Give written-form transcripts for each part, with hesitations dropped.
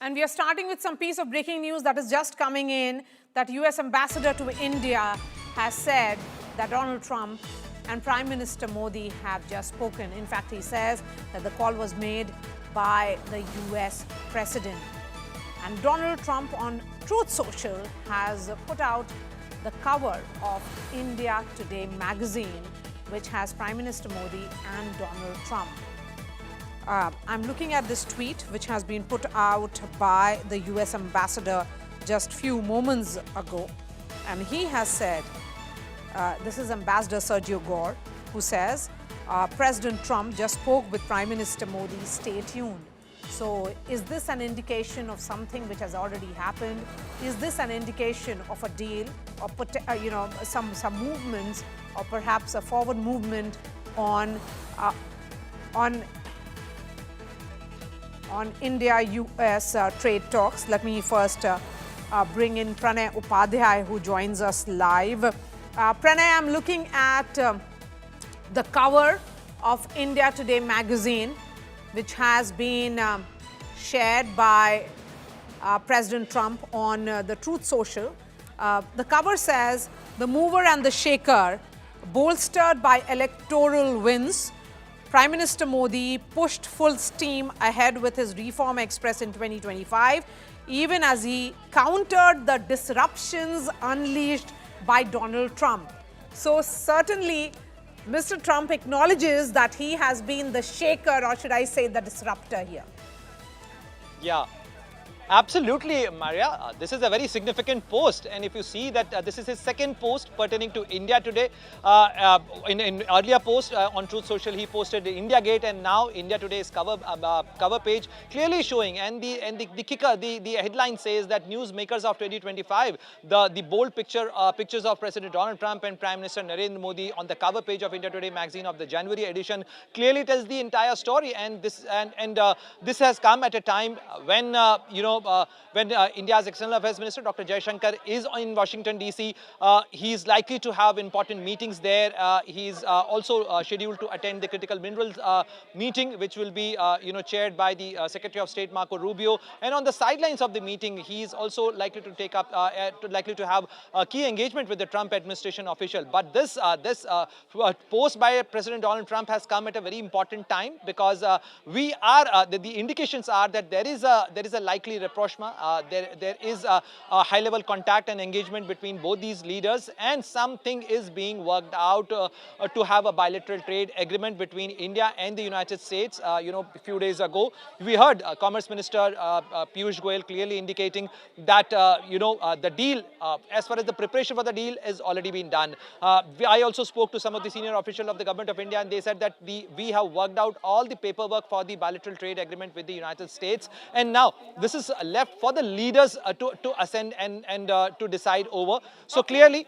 And we are starting with some piece of breaking news that is just coming in, that US Ambassador to India has said that Donald Trump and Prime Minister Modi have just spoken. In fact, he says that the call was made by the US President. And Donald Trump on Truth Social has put out the cover of India Today magazine, which has Prime Minister Modi and Donald Trump. I'm looking at this tweet, which has been put out by the US Ambassador just few moments ago. And he has said, this is Ambassador Sergio Gore, who says, President Trump just spoke with Prime Minister Modi, stay tuned. So is this an indication of something which has already happened? Is this an indication of a deal, or some movements, or perhaps a forward movement on India-US trade talks? Let me first bring in Pranay Upadhyay, who joins us live. Pranay, I'm looking at the cover of India Today magazine, which has been shared by President Trump on the Truth Social. The cover says, the mover and the shaker, bolstered by electoral wins, Prime Minister Modi pushed full steam ahead with his Reform Express in 2025, even as he countered the disruptions unleashed by Donald Trump. So certainly, Mr. Trump acknowledges that he has been the shaker, or should I say the disruptor here. Yeah. Absolutely, Maria. This is a very significant post, and if you see that this is his second post pertaining to India Today. In earlier post on Truth Social, he posted India Gate, and now India Today's cover page clearly showing, and the kicker, the headline says that Newsmakers of 2025. The bold pictures of President Donald Trump and Prime Minister Narendra Modi on the cover page of India Today magazine of the January edition clearly tells the entire story, and this has come at a time when India's External Affairs Minister, Dr. Jaishankar, is in Washington D.C. He's likely to have important meetings there. He's also scheduled to attend the critical minerals meeting, which will be chaired by the Secretary of State, Marco Rubio. And on the sidelines of the meeting, he's also likely to take up, likely to have a key engagement with the Trump administration official. But this post by President Donald Trump has come at a very important time, because the indications are that there is a likely rapprochement. There is a high-level contact and engagement between both these leaders, and something is being worked out to have a bilateral trade agreement between India and the United States. A few days ago, we heard Commerce Minister Piyush Goyal clearly indicating that the deal, as far as the preparation for the deal, has already been done. I also spoke to some of the senior officials of the government of India, and they said that we have worked out all the paperwork for the bilateral trade agreement with the United States, and now this is left for the leaders to ascend and to decide over. So clearly,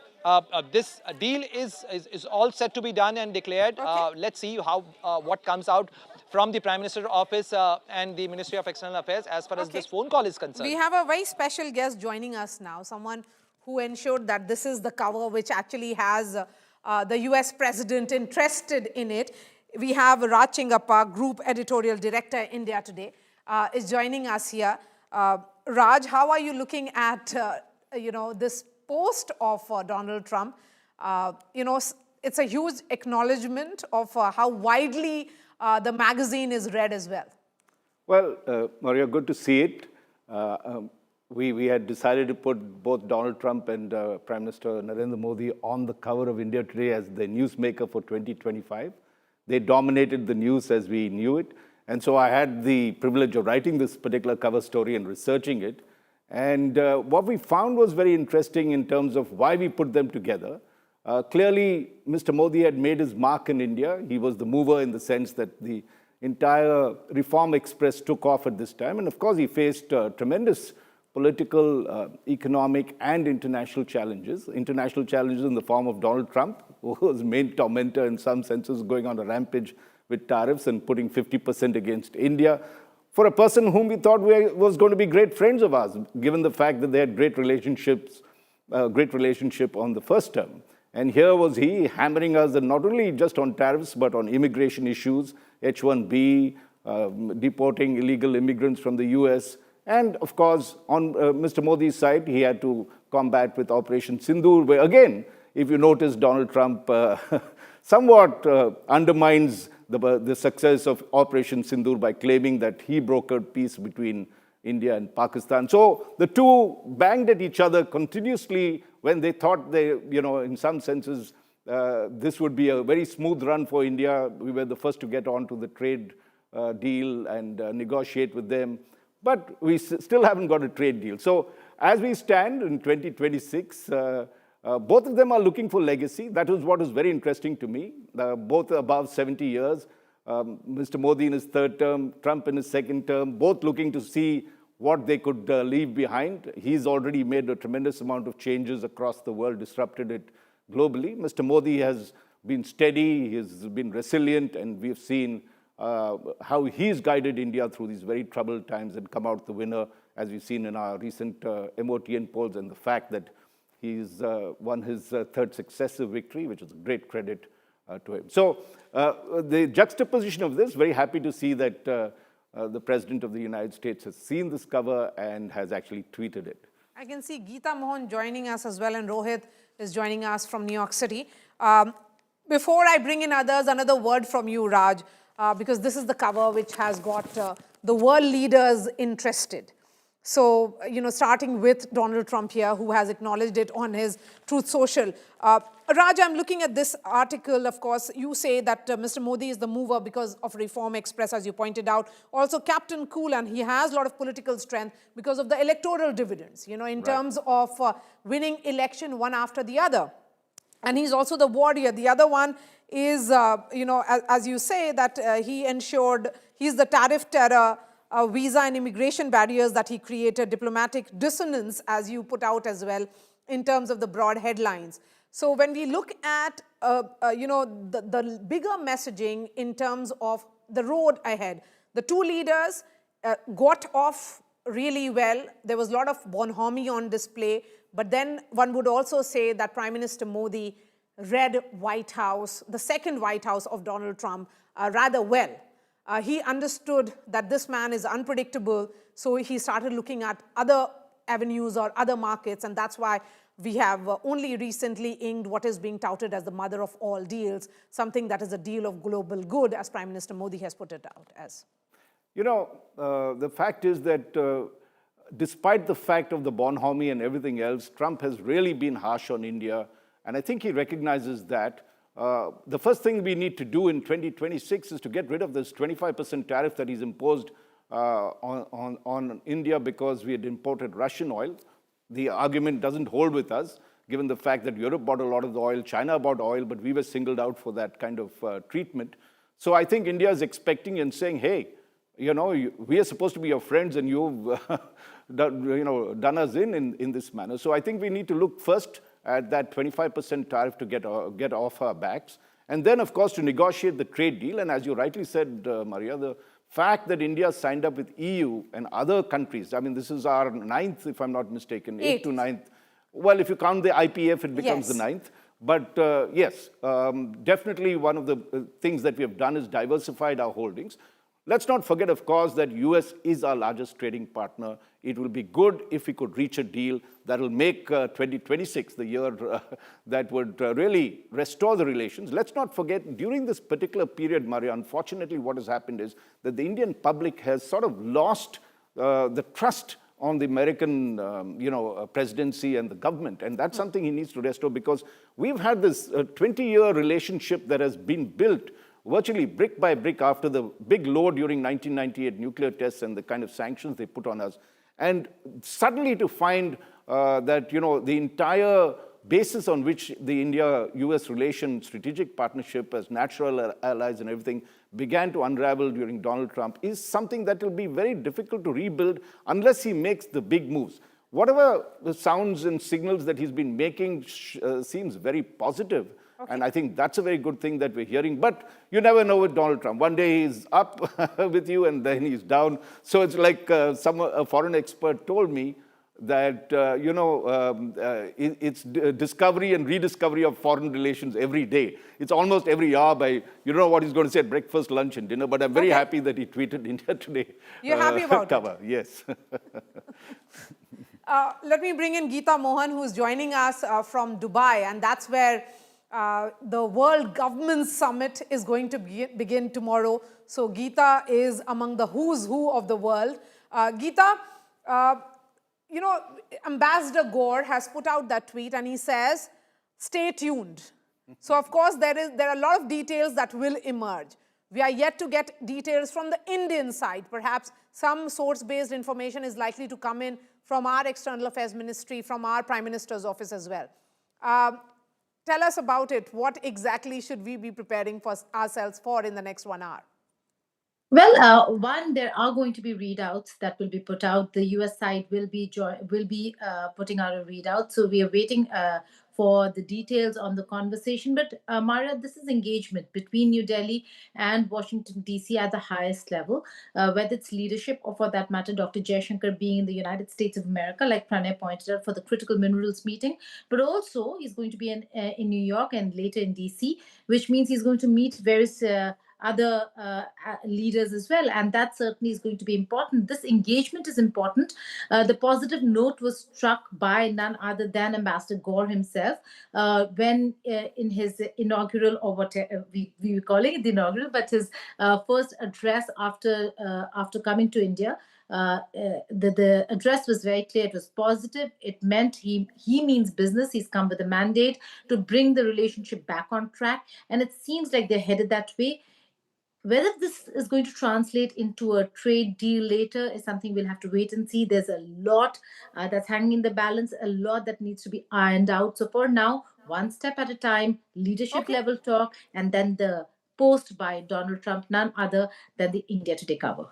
this deal is all set to be done and declared. Okay. Let's see what comes out from the Prime Minister's office and the Ministry of External Affairs as far as this phone call is concerned. We have a very special guest joining us now, someone who ensured that this is the cover which actually has the US President interested in it. We have Raj Chengappa, Group Editorial Director, India Today, is joining us here. Raj, how are you looking at this post of Donald Trump? It's a huge acknowledgement of how widely the magazine is read as well. Well, Maria, good to see it. We had decided to put both Donald Trump and Prime Minister Narendra Modi on the cover of India Today as the newsmaker for 2025. They dominated the news as we knew it. And so I had the privilege of writing this particular cover story and researching it. And what we found was very interesting in terms of why we put them together. Clearly, Mr. Modi had made his mark in India. He was the mover in the sense that the entire Reform Express took off at this time. And of course, he faced tremendous political, economic, and international challenges. International challenges in the form of Donald Trump, who was main tormentor in some senses, going on a rampage with tariffs and putting 50% against India, for a person whom we thought was going to be great friends of ours, given the fact that they had great relationship on the first term. And here was he hammering us not only just on tariffs, but on immigration issues, H-1B, deporting illegal immigrants from the US, And of course, on Mr. Modi's side, he had to combat with Operation Sindoor, where again, if you notice, Donald Trump somewhat undermines the success of Operation Sindoor by claiming that he brokered peace between India and Pakistan. So the two banged at each other continuously when they thought they, in some senses, this would be a very smooth run for India. We were the first to get on to the trade deal and negotiate with them. But we still haven't got a trade deal. So as we stand in 2026, both of them are looking for legacy. That was what was very interesting to me. Both are above 70 years. Mr. Modi in his third term, Trump in his second term, both looking to see what they could leave behind. He's already made a tremendous amount of changes across the world, disrupted it globally. Mr. Modi has been steady, he's been resilient, and we've seen how he's guided India through these very troubled times and come out the winner, as we've seen in our recent MOTN polls, and the fact that he's won his third successive victory, which is a great credit to him. So the juxtaposition of this, very happy to see that the President of the United States has seen this cover and has actually tweeted it. I can see Geeta Mohan joining us as well, and Rohit is joining us from New York City. Before I bring in others, another word from you, Raj, because this is the cover which has got the world leaders interested. So, starting with Donald Trump here, who has acknowledged it on his Truth Social. Raj, I'm looking at this article. Of course, you say that Mr. Modi is the mover because of Reform Express, as you pointed out. Also, Captain Cool, and he has a lot of political strength because of the electoral dividends, in terms of winning election one after the other. And he's also the warrior. The other one is, as you say, that he ensured, he's the tariff terror, visa and immigration barriers that he created, diplomatic dissonance, as you put out as well, in terms of the broad headlines. So when we look at, the bigger messaging in terms of the road ahead, the two leaders got off really well. There was a lot of bonhomie on display, but then one would also say that Prime Minister Modi read White House, the second White House of Donald Trump, rather well. He understood that this man is unpredictable, so he started looking at other avenues or other markets, and that's why we have only recently inked what is being touted as the mother of all deals, something that is a deal of global good, as Prime Minister Modi has put it out as. The fact is that despite the fact of the bonhomie and everything else, Trump has really been harsh on India, and I think he recognizes that. The first thing we need to do in 2026 is to get rid of this 25% tariff that he's imposed on India because we had imported Russian oil. The argument doesn't hold with us, given the fact that Europe bought a lot of the oil, China bought oil, but we were singled out for that kind of treatment. So I think India is expecting and saying, hey, we are supposed to be your friends, and you've done us in this manner. So I think we need to look first at that 25% tariff to get off our backs. And then, of course, to negotiate the trade deal. And as you rightly said, Maria, the fact that India signed up with EU and other countries, I mean, this is our ninth, if I'm not mistaken, eighth to ninth. Well, if you count the IPF, it becomes the ninth. But yes, definitely one of the things that we have done is diversified our holdings. Let's not forget, of course, that US is our largest trading partner. It will be good if we could reach a deal that will make 2026 the year that would really restore the relations. Let's not forget, during this particular period, Maria, unfortunately what has happened is that the Indian public has sort of lost the trust on the American presidency and the government. And that's something he needs to restore, because we've had this 20-year relationship that has been built virtually brick by brick after the big low during 1998 nuclear tests and the kind of sanctions they put on us. And suddenly to find that, the entire basis on which the India-US relation strategic partnership as natural allies and everything began to unravel during Donald Trump is something that will be very difficult to rebuild unless he makes the big moves. Whatever the sounds and signals that he's been making seems very positive. Okay. And I think that's a very good thing that we're hearing. But you never know with Donald Trump. One day he's up with you and then he's down. So it's like a foreign expert told me, that, it's discovery and rediscovery of foreign relations every day. It's almost every hour by, you don't know what he's going to say at breakfast, lunch, and dinner, but I'm very happy that he tweeted India Today. You're happy about cover. it? Yes. Let me bring in Geeta Mohan, who's joining us from Dubai, and that's where the World Government Summit is going to begin tomorrow. So Geeta is among the who's who of the world. Geeta, Ambassador Gore has put out that tweet and he says, stay tuned. So of course, there are a lot of details that will emerge. We are yet to get details from the Indian side. Perhaps some source-based information is likely to come in from our External Affairs Ministry, from our Prime Minister's office as well. Tell us about it. What exactly should we be preparing for ourselves for in the next 1 hour? Well, one, there are going to be readouts that will be put out. The US side will be putting out a readout. So we are waiting for the details on the conversation. But Maria, this is engagement between New Delhi and Washington, D.C. at the highest level, whether it's leadership or for that matter, Dr. Jaishankar being in the United States of America, like Pranay pointed out, for the critical minerals meeting. But also he's going to be in New York and later in D.C., which means he's going to meet various other leaders as well, and that certainly is going to be important. This engagement is important. The positive note was struck by none other than Ambassador Gore himself when in his inaugural, or whatever we were calling it the inaugural, but his first address after coming to India. The address was very clear. It was positive. It meant he means business. He's come with a mandate to bring the relationship back on track, and it seems like they're headed that way. Whether this is going to translate into a trade deal later is something we'll have to wait and see. There's a lot that's hanging in the balance, a lot that needs to be ironed out. So for now, one step at a time, leadership level talk, and then the post by Donald Trump, none other than the India Today cover.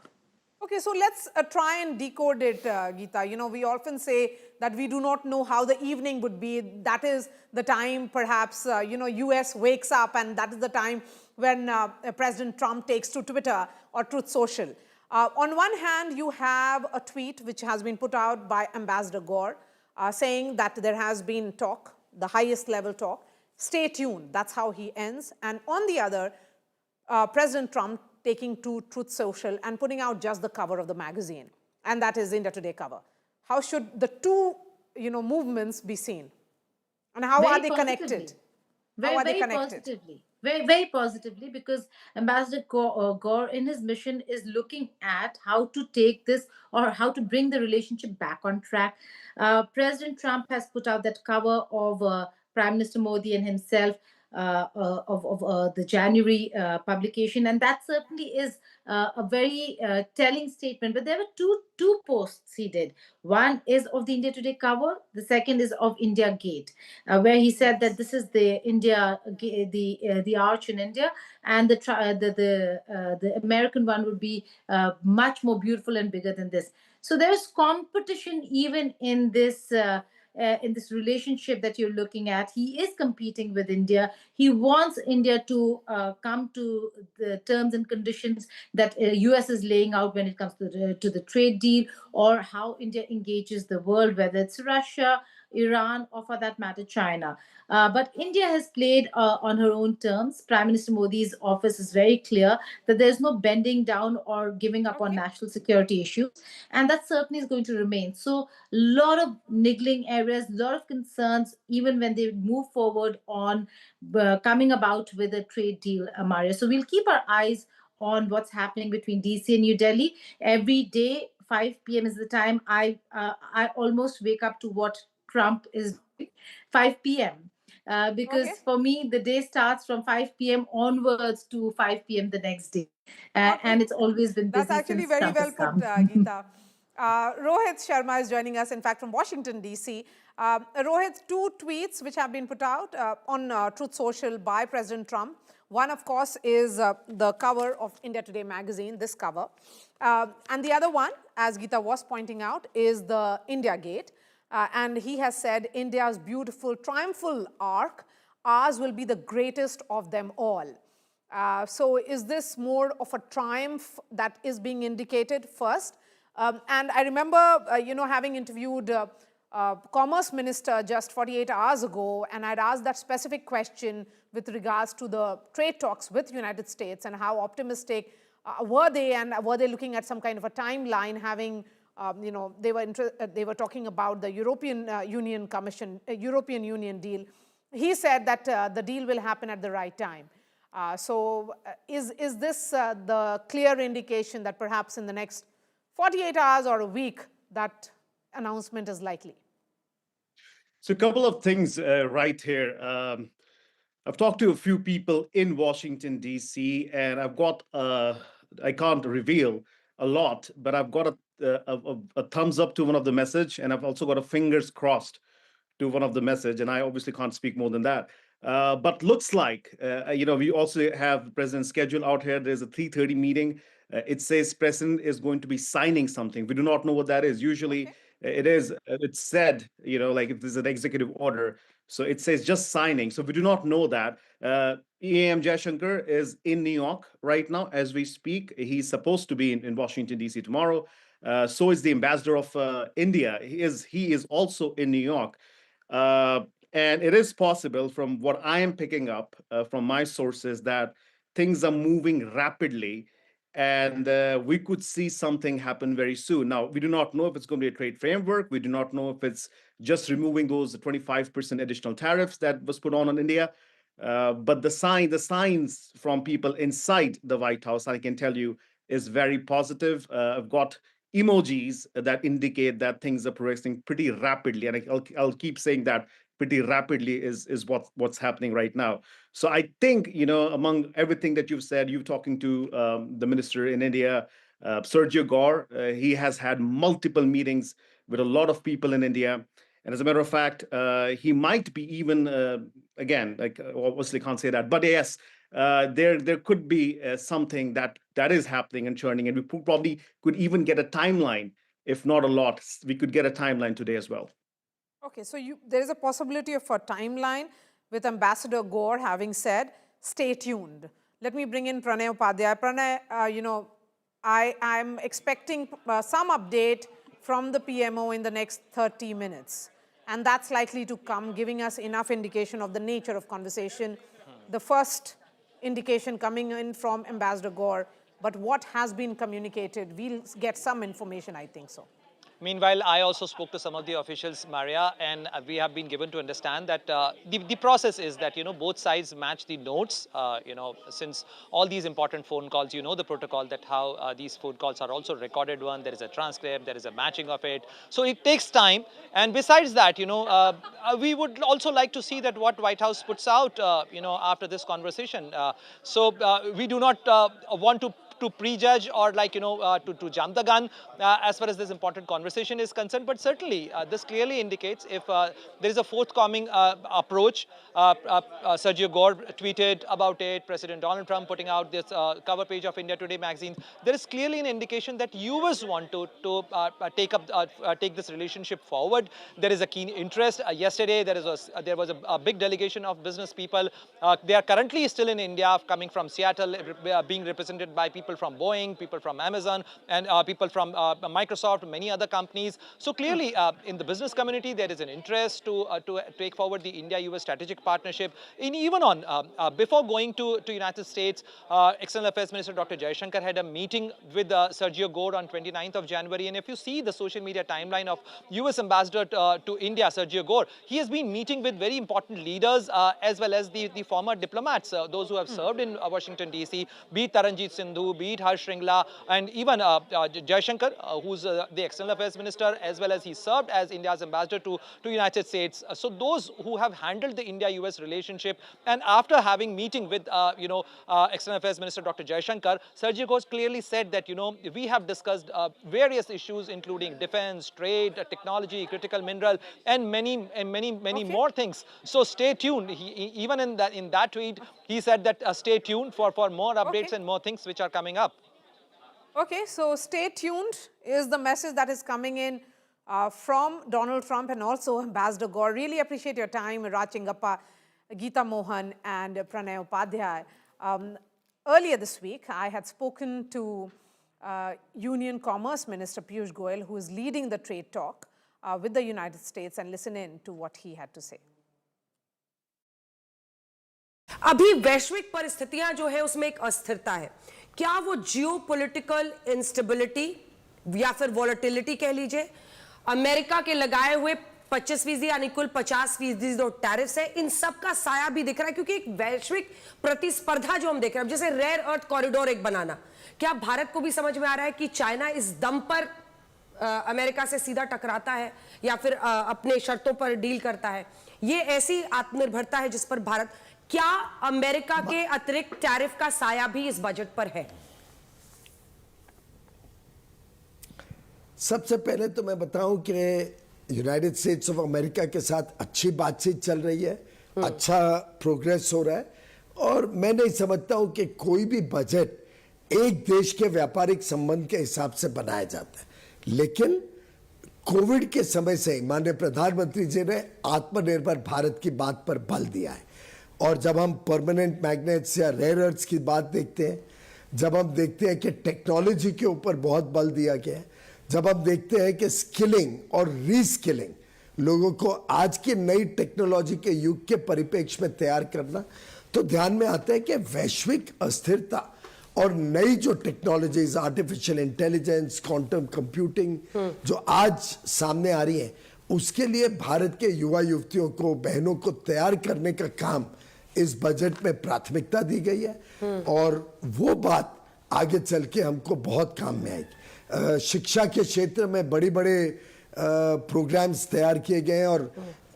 Okay, so let's try and decode it, Geeta. We often say that we do not know how the evening would be. That is the time, perhaps, US wakes up, and that is the time when President Trump takes to Twitter or Truth Social. On one hand, you have a tweet which has been put out by Ambassador Gore saying that there has been talk, the highest level talk. Stay tuned. That's how he ends. And on the other, President Trump taking to Truth Social and putting out just the cover of the magazine, and that is India Today cover. How should the two, movements be seen, and how are they connected? How are they connected? Positively. Very, very positively, because Ambassador Gore in his mission is looking at how to take this or how to bring the relationship back on track. President Trump has put out that cover of Prime Minister Modi and himself of the January publication, and that certainly is a very telling statement. But there were two posts he did. One is of the India Today cover. The second is of India Gate, where he said that this is the India, the arch in India, and the American one would be much more beautiful and bigger than this. So there's competition even in this relationship that you're looking at. He is competing with India. He wants India to come to the terms and conditions that US is laying out when it comes to the trade deal, or how India engages the world, whether it's Russia, Iran, or for that matter, China. But India has played on her own terms. Prime Minister Modi's office is very clear that there's no bending down or giving up on national security issues. And that certainly is going to remain. So a lot of niggling areas, a lot of concerns, even when they move forward on coming about with a trade deal, Maria. So we'll keep our eyes on what's happening between DC and New Delhi. Every day, 5 p.m. is the time I almost wake up to what Trump is doing, 5 p.m. Because for me, the day starts from 5 p.m. onwards to 5 p.m. the next day. And it's always been busy. That's actually very well put, Geeta. Rohit Sharma is joining us, in fact, from Washington, D.C. Rohit, two tweets which have been put out on Truth Social by President Trump. One, of course, is the cover of India Today magazine, this cover. And the other one, as Geeta was pointing out, is the India Gate. And he has said, India's beautiful, triumphal arc, ours will be the greatest of them all. So is this more of a triumph that is being indicated first? And I remember, having interviewed Commerce Minister just 48 hours ago, and I'd asked that specific question with regards to the trade talks with United States and how optimistic were they, and were they looking at some kind of a timeline, having, they were talking about the European Union Commission, European Union deal. He said that the deal will happen at the right time. Is this the clear indication that perhaps in the next 48 hours or a week that announcement is likely? So a couple of things right here. I've talked to a few people in Washington, D.C., and I've got, I can't reveal a lot, but I've got a thumbs up to one of the message, and I've also got a fingers crossed to one of the message, and I obviously can't speak more than that. But looks like, we also have the president's schedule out here. There's a 3:30 meeting. It says president is going to be signing something. We do not know what that is. Usually it's said, like if there's an executive order. So it says just signing. So we do not know that. EAM Jaishankar is in New York right now as we speak. He's supposed to be in Washington, D.C. tomorrow. So is the ambassador of India. He is also in New York. And it is possible, from what I am picking up from my sources, that things are moving rapidly, and we could see something happen very soon. Now, we do not know if it's going to be a trade framework. We do not know if it's just removing those 25% additional tariffs that was put on India. But the signs from people inside the White House, I can tell you, is very positive. I've got emojis that indicate that things are progressing pretty rapidly, and I'll keep saying that pretty rapidly is what's happening right now. So I think, among everything that you've said, you're talking to the minister in India, Sergio Gore. He has had multiple meetings with a lot of people in India. And as a matter of fact, he might be even, again, like obviously can't say that, but yes, there could be something that is happening and churning, and we probably could even get a timeline. If not a lot, we could get a timeline today as well. Okay, so there is a possibility of a timeline with Ambassador Gore having said, stay tuned. Let me bring in Pranay Upadhyay. Pranay, I'm expecting some update from the PMO in the next 30 minutes. And that's likely to come, giving us enough indication of the nature of conversation. The first indication coming in from Ambassador Gore, but what has been communicated, we'll get some information, I think so. Meanwhile, I also spoke to some of the officials, Maria, and we have been given to understand that the process is that, both sides match the notes, since all these important phone calls, the protocol, that how these phone calls are also recorded one, there is a transcript, there is a matching of it. So it takes time. And besides that, we would also like to see that what White House puts out, after this conversation. We do not want to prejudge or to jump the gun as far as this important conversation is concerned. But certainly this clearly indicates if there is a forthcoming approach. Sergio Gore tweeted about it, President Donald Trump putting out this cover page of India Today magazine. There is clearly an indication that US want to take this relationship forward. There is a keen interest. Yesterday there was a big delegation of business people. They are currently still in India, coming from Seattle, being represented by people from Boeing, people from Amazon, and people from Microsoft, many other companies. So clearly, in the business community, there is an interest to take forward the India-US strategic partnership. Before going to United States, External Affairs Minister Dr. Jaishankar had a meeting with Sergio Gore on 29th of January. And if you see the social media timeline of US Ambassador to India, Sergio Gore, he has been meeting with very important leaders as well as the former diplomats, those who have served in Washington, D.C., be it Taranjit Sindhu, be it Harsh Shringla, and even Jaishankar, who's the External Affairs Minister, as well as he served as India's ambassador to United States. So those who have handled the India-US relationship, and after having meeting with External Affairs Minister Dr. Jaishankar, Sergio Gore clearly said that we have discussed various issues, including defense, trade, technology, critical mineral, and many more things. So stay tuned. Even in that tweet, he said that stay tuned for more updates and more things which are coming up. Okay, so stay tuned is the message that is coming in from Donald Trump and also Ambassador Gore. Really appreciate your time, Raj Chengappa, Geeta, Mohan, and Pranay Upadhyay. Earlier this week, I had spoken to Union Commerce Minister Piyush Goyal, who is leading the trade talk with the United States, and listen in to what he had to say. अभी वैश्विक परिस्थितियां जो है उसमें एक अस्थिरता है। क्या वो जियोपॉलिटिकल इंस्टेबिलिटी या फिर वॉलेटिलिटी कह लीजिए, अमेरिका के लगाए हुए 25% यानी कुल 50% जो टैरिफ्स है, इन सब का साया भी दिख रहा है, क्योंकि एक वैश्विक प्रतिस्पर्धा जो हम देख रहे हैं, जैसे रेयर अर्थ कॉरिडोर एक बनाना, क्या भारत को भी समझ में आ रहा है कि चाइना इस दम पर अमेरिका से सीधा टकराता है या फिर अपने शर्तों पर डील करता है? ये ऐसी आत्मनिर्भरता है जिस पर भारत, क्या अमेरिका के अतिरिक्त टैरिफ का साया भी इस बजट पर है? सबसे पहले तो मैं बताऊं कि यूनाइटेड स्टेट्स ऑफ अमेरिका के साथ अच्छी बातचीत चल रही है, अच्छा प्रोग्रेस हो रहा है, और मैं नहीं समझता हूं कि कोई भी बजट एक देश के व्यापारिक संबंध के हिसाब से बनाया जाता है। लेकिन कोविड के समय से माननीय प्रधानमंत्री जी ने आत्मनिर्भर भारत की बात पर बल दिया है, और जब हम परमानेंट मैग्नेट्स या रेयर अर्थ्स की बात देखते हैं, जब हम देखते हैं कि टेक्नोलॉजी के ऊपर बहुत बल दिया गया है, जब हम देखते हैं कि स्किलिंग और रीस्किलिंग, लोगों को आज की नई टेक्नोलॉजी के युग के परिप्रेक्ष्य में तैयार करना, तो ध्यान में आता है कि वैश्विक अस्थिरता और नई जो technologies, artificial intelligence, quantum computing जो आज सामने आ रही है, उसके लिए भारत के युवा युवतियों को, बहनों को तैयार करने का काम इस बजट में प्राथमिकता दी गई है, और वो बात आगे चल के हमको बहुत काम में आएगी। शिक्षा के क्षेत्र में बड़े बड़े प्रोग्राम्स तैयार किए गए हैं, और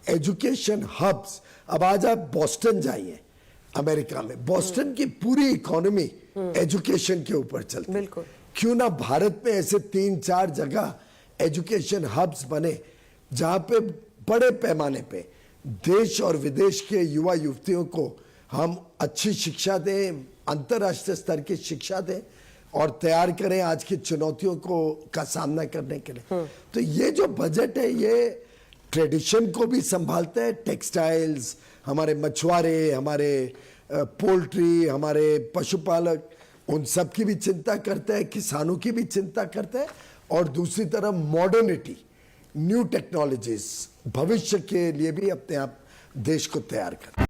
एजुकेशन हब्स। अब आज आप बॉस्टन जाइए, अमेरिका में बॉस्टन की पूरी इकोनॉमी एजुकेशन के ऊपर चलती है। क्यों ना भारत में ऐसे 3-4 जगह एजुकेशन हब्स बने, जहां पे बड़े पैमाने पे देश और विदेश के युवा युवतियों को हम अच्छी शिक्षा दें, अंतर्राष्ट्रीय स्तर की शिक्षा दें, और तैयार करें आज की चुनौतियों को का सामना करने के लिए। तो ये जो बजट है, ये ट्रेडिशन को भी संभालता है, टेक्सटाइल्स, हमारे मछुआरे, हमारे पोल्ट्री, हमारे पशुपालक, उन सब की भी चिंता करता है, किसानों की भी चिंता करता है, और दूसरी तरफ मॉडर्निटी, न्यू टेक्नोलॉजीज, भविष्य के लिए भी अपने आप देश को तैयार करता है।